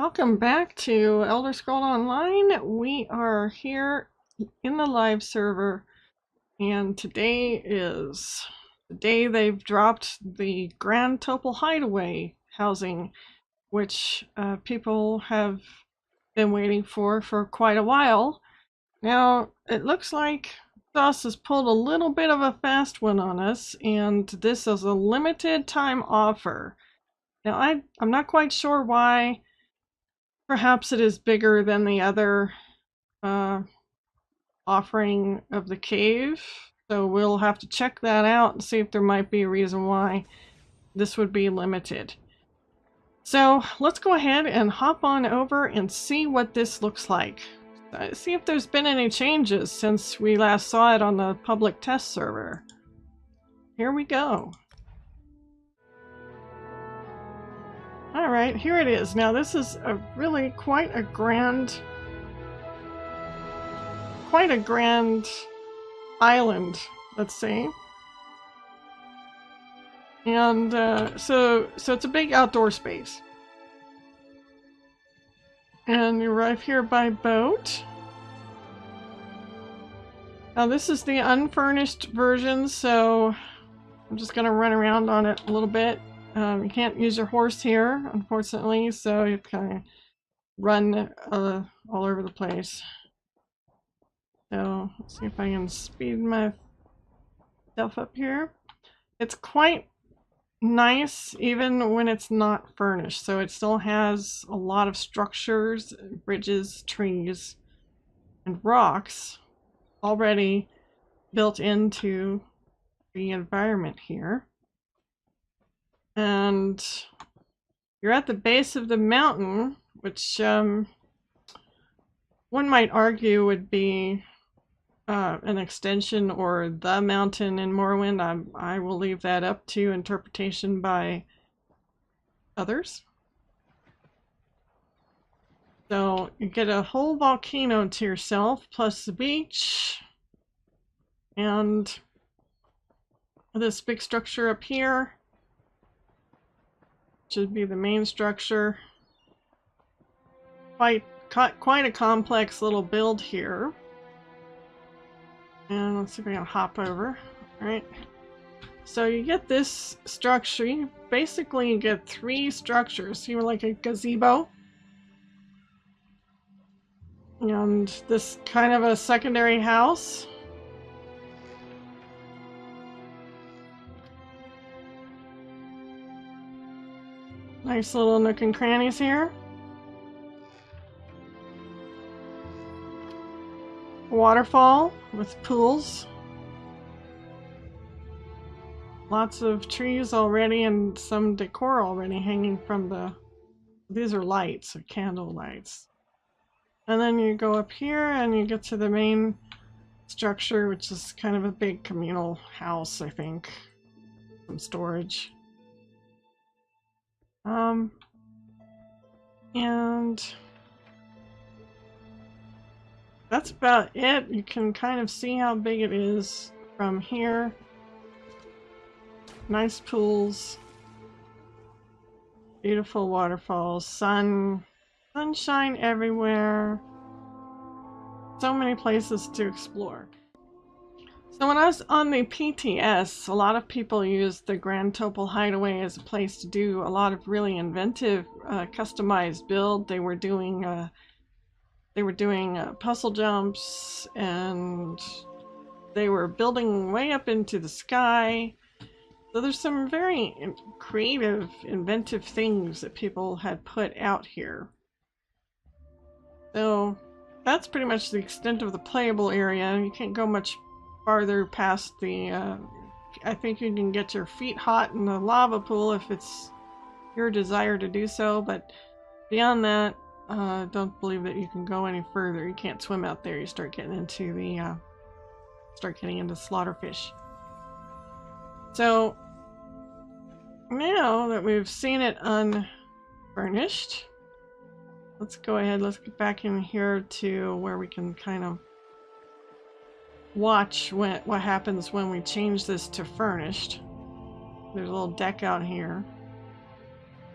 Welcome back to Elder Scrolls Online. We are here in the live server, and today is the day they've dropped the Grand Topal Hideaway housing, which people have been waiting for quite a while. Now, it looks like Sauce has pulled a little bit of a fast one on us, and this is a limited time offer. Now, I'm not quite sure why. Perhaps it is bigger than the other offering of the cave, so we'll have to check that out and see if there might be a reason why this would be limited. So let's go ahead and hop on over and see what this looks like. See if there's been any changes since we last saw it on the public test server. Here we go. Alright, here it is. Now this is really quite a grand island, let's say. And so it's a big outdoor space. And you arrive here by boat. Now this is the unfurnished version, so I'm just going to run around on it a little bit. You can't use your horse here, unfortunately, so you kind of run all over the place. So let's see if I can speed my stuff up here. It's quite nice even when it's not furnished, so it still has a lot of structures, bridges, trees, and rocks already built into the environment here. And you're at the base of the mountain, which one might argue would be an extension or the mountain in Morrowind. I will leave that up to interpretation by others. So you get a whole volcano to yourself, plus the beach, and this big structure up here. Should be the main structure. Quite a complex little build here. And let's see if I can hop over. Alright. So you get this structure. You basically get three structures. Here, like a gazebo. And this kind of a secondary house. Nice little nook and crannies here. Waterfall with pools. Lots of trees already and some decor already hanging from the... These are lights, candle lights. And then you go up here and you get to the main structure, which is kind of a big communal house, I think. Some storage. And that's about it. You can kind of see how big it is from here. Nice pools, beautiful waterfalls, sunshine everywhere. So many places to explore. So when I was on the PTS, a lot of people used the Grand Topal Hideaway as a place to do a lot of really inventive, customized build. They were doing puzzle jumps, and they were building way up into the sky. So there's some very creative, inventive things that people had put out here. So that's pretty much the extent of the playable area. You can't go much farther past the I think you can get your feet hot in the lava pool if it's your desire to do so, but beyond that, don't believe that you can go any further. You can't swim out there. You start getting into the slaughterfish. So now that we've seen it unfurnished, let's go ahead, let's get back in here to where we can kind of watch what happens when we change this to furnished. There's a little deck out here.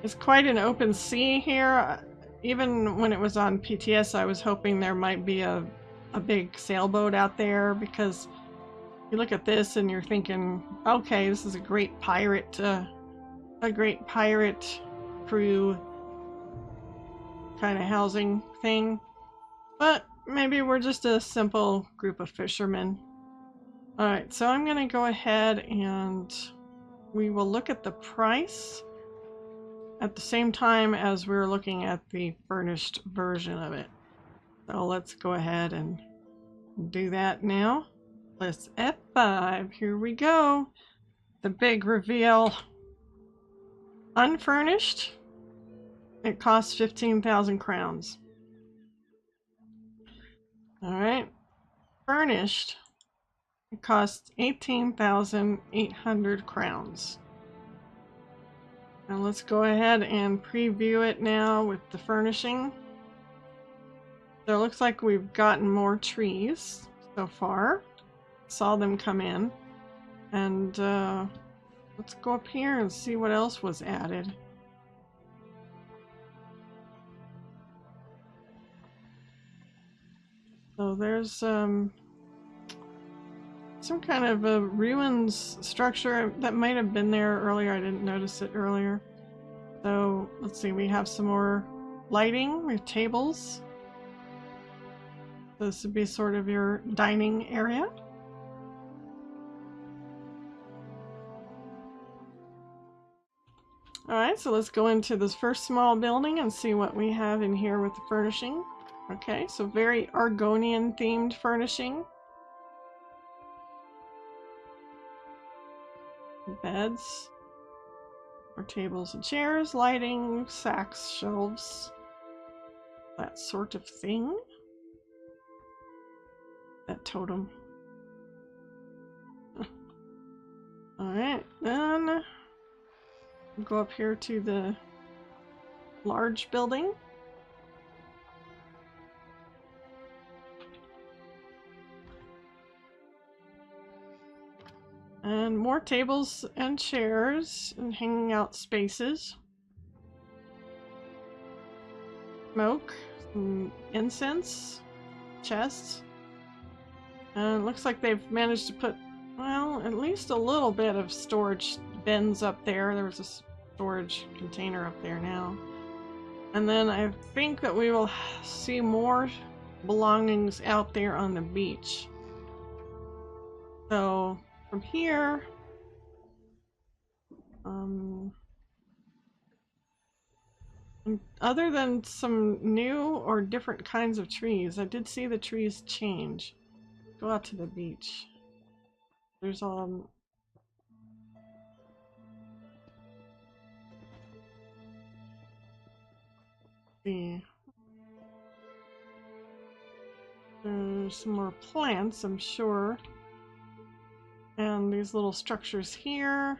It's quite an open sea here. even when it was on PTS, I was hoping there might be a big sailboat out there, because you look at this and you're thinking, okay, this is a great pirate crew kind of housing thing. But maybe we're just a simple group of fishermen. Alright, so I'm going to go ahead and we will look at the price at the same time as we're looking at the furnished version of it. So let's go ahead and do that now. Let's F5. Here we go. The big reveal. Unfurnished. It costs 15,000 crowns. Alright. Furnished. It costs 18,800 crowns. Now let's go ahead and preview it now with the furnishing. So it looks like we've gotten more trees so far. Saw them come in. And let's go up here and see what else was added. So there's some kind of a ruins structure that might have been there earlier. I didn't notice it earlier. So let's see, we have some more lighting. We have tables. This would be sort of your dining area. Alright, so let's go into this first small building and see what we have in here with the furnishing. Okay, so very Argonian themed furnishing. Beds, or tables and chairs, lighting, sacks, shelves, that sort of thing. That totem. Alright, then we'll go up here to the large building. And more tables and chairs and hanging out spaces. Smoke, some incense, chests. And it looks like they've managed to put, well, at least a little bit of storage bins up there. There was a storage container up there now. And then I think that we will see more belongings out there on the beach. So from here, other than some new or different kinds of trees, I did see the trees change. Go out to the beach. There's there's some more plants, I'm sure. And these little structures here.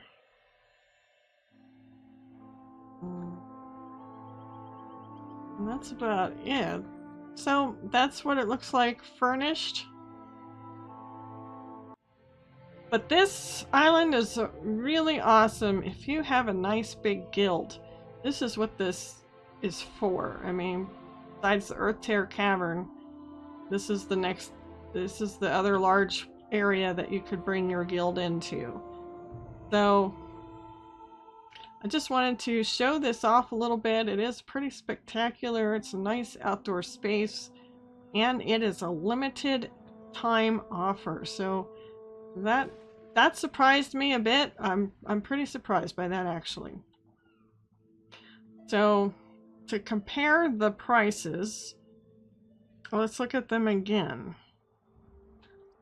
And that's about it. So that's what it looks like furnished. But this island is really awesome if you have a nice big guild. This is what this is for. I mean, besides the Earthtear Cavern, this is the other large area that you could bring your guild into. So I just wanted to show this off a little bit. It is pretty spectacular. It's a nice outdoor space, and it is a limited time offer. So that surprised me a bit. I'm pretty surprised by that, actually. So to compare the prices, let's look at them again.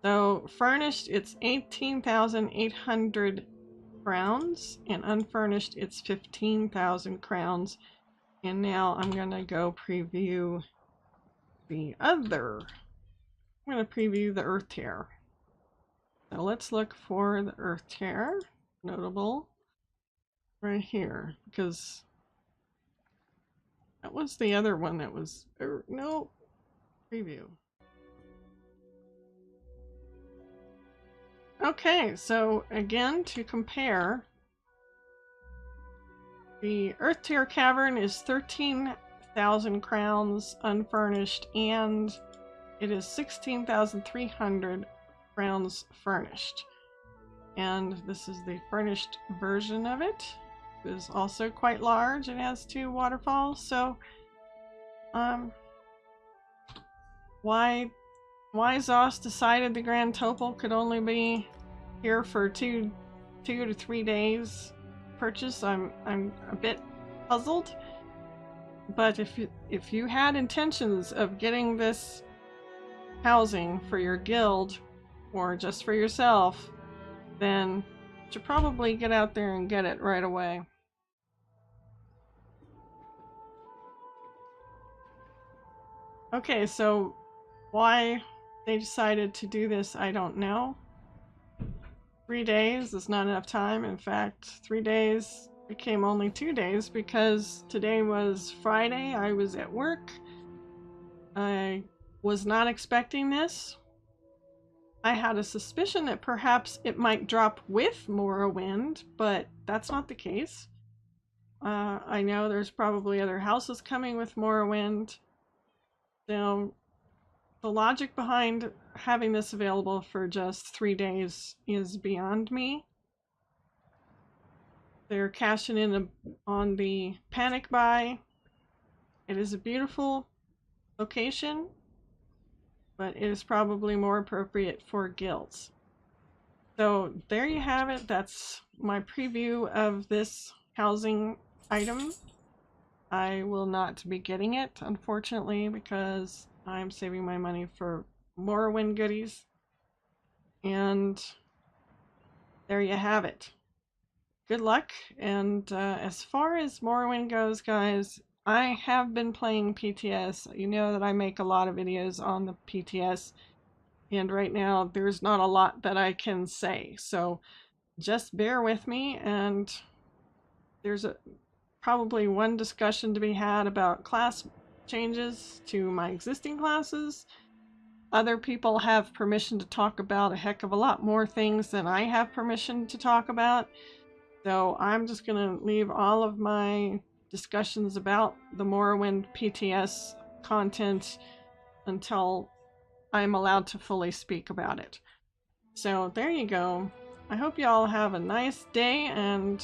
So furnished, it's 18,800 crowns, and unfurnished, it's 15,000 crowns. And now I'm gonna go preview the other. I'm gonna preview the Earthtear. So let's look for the Earthtear, notable, right here, because that was the other one that was, no, preview. Okay, so again, to compare, the Earthtear Cavern is 1,000 crowns unfurnished, and it is 16,300 crowns furnished. And this is the furnished version of it. It is also quite large. It has 2 waterfalls. So, why ZOS decided the Grand Topal could only be here for 2 to 3 days purchase, I'm a bit puzzled. But if you had intentions of getting this housing for your guild or just for yourself, then you should probably get out there and get it right away. Okay, so why they decided to do this, I don't know. 3 days is not enough time. In fact, 3 days became only 2 days because today was Friday. I was at work. I was not expecting this. I had a suspicion that perhaps it might drop with Morrowind, but that's not the case. I know there's probably other houses coming with Morrowind. So the logic behind having this available for just 3 days is beyond me. They're cashing in on the panic buy. It is a beautiful location, but it is probably more appropriate for guilds. So there you have it. That's my preview of this housing item. I will not be getting it, unfortunately, because I'm saving my money for Morrowind goodies. And there you have it. Good luck. And as far as Morrowind goes, guys, I have been playing PTS. You know that I make a lot of videos on the PTS. And right now, there's not a lot that I can say. So just bear with me. And there's probably one discussion to be had about class changes to my existing classes. Other people have permission to talk about a heck of a lot more things than I have permission to talk about. So I'm just going to leave all of my discussions about the Morrowind PTS content until I'm allowed to fully speak about it. So there you go. I hope y'all have a nice day, and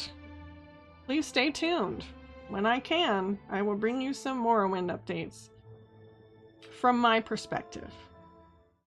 please stay tuned. When I can, I will bring you some Morrowind updates from my perspective.